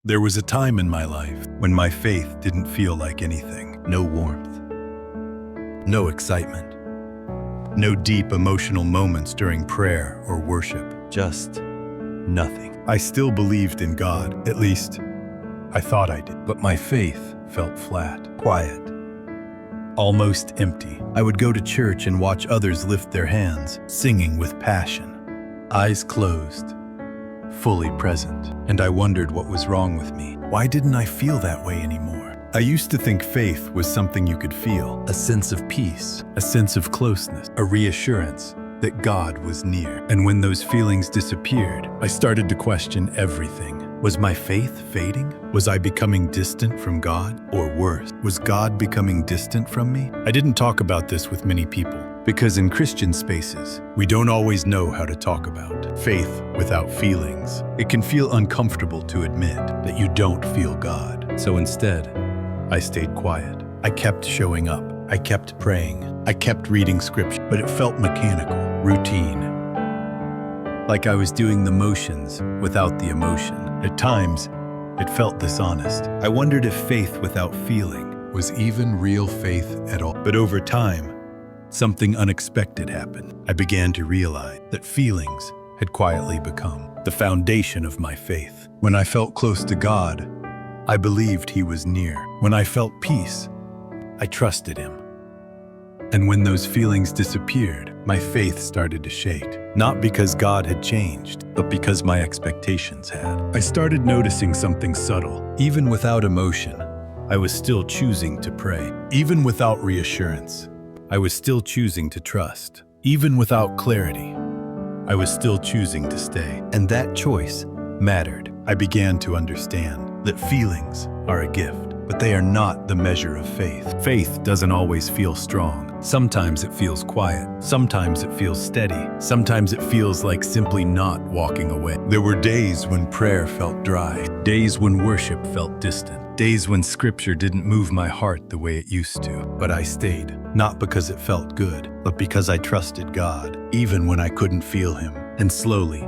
There was a time in my life when my faith didn't feel like anything. No warmth, no excitement, no deep emotional moments during prayer or worship. Just nothing. I still believed in God, at least I thought I did. But my faith felt flat, quiet, almost empty. I would go to church and watch others lift their hands, singing with passion, eyes closed, fully present. And I wondered what was wrong with me. Why didn't I feel that way anymore? I used to think faith was something you could feel, a sense of peace, a sense of closeness, a reassurance that God was near. And when those feelings disappeared, I started to question everything. Was my faith fading? Was I becoming distant from God? Or worse, was God becoming distant from me? I didn't talk about this with many people, because in Christian spaces, we don't always know how to talk about faith without feelings. It can feel uncomfortable to admit that you don't feel God. So instead, I stayed quiet. I kept showing up. I kept praying. I kept reading scripture, but it felt mechanical, routine. Like I was doing the motions without the emotion. At times, it felt dishonest. I wondered if faith without feeling was even real faith at all. But over time, something unexpected happened. I began to realize that feelings had quietly become the foundation of my faith. When I felt close to God, I believed He was near. When I felt peace, I trusted Him. And when those feelings disappeared, my faith started to shake. Not because God had changed, but because my expectations had. I started noticing something subtle. Even without emotion, I was still choosing to pray. Even without reassurance, I was still choosing to trust. Even without clarity, I was still choosing to stay. And that choice mattered. I began to understand that feelings are a gift, but they are not the measure of faith. Faith doesn't always feel strong. Sometimes it feels quiet. Sometimes it feels steady. Sometimes it feels like simply not walking away. There were days when prayer felt dry, days when worship felt distant, days when scripture didn't move my heart the way it used to. But I stayed, not because it felt good, but because I trusted God, even when I couldn't feel Him. And slowly,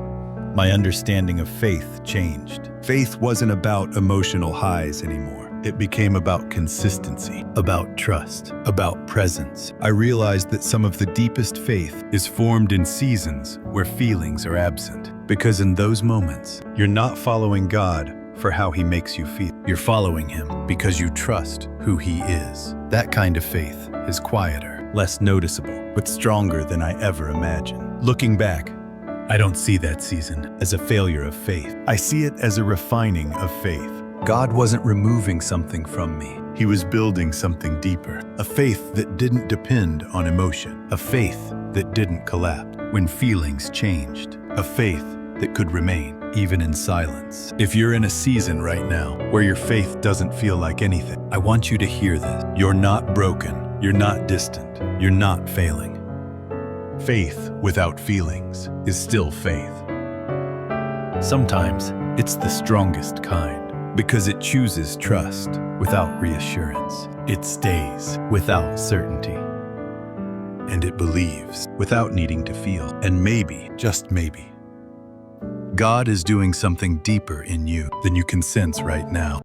my understanding of faith changed. Faith wasn't about emotional highs anymore. It became about consistency, about trust, about presence. I realized that some of the deepest faith is formed in seasons where feelings are absent. Because in those moments, you're not following God for how He makes you feel. You're following Him because you trust who He is. That kind of faith is quieter, less noticeable, but stronger than I ever imagined. Looking back, I don't see that season as a failure of faith. I see it as a refining of faith. God wasn't removing something from me. He was building something deeper. A faith that didn't depend on emotion. A faith that didn't collapse when feelings changed. A faith that could remain even in silence. If you're in a season right now where your faith doesn't feel like anything, I want you to hear this. You're not broken. You're not distant. You're not failing. Faith without feelings is still faith. Sometimes it's the strongest kind because it chooses trust without reassurance. It stays without certainty. And it believes without needing to feel. And maybe, just maybe, God is doing something deeper in you than you can sense right now.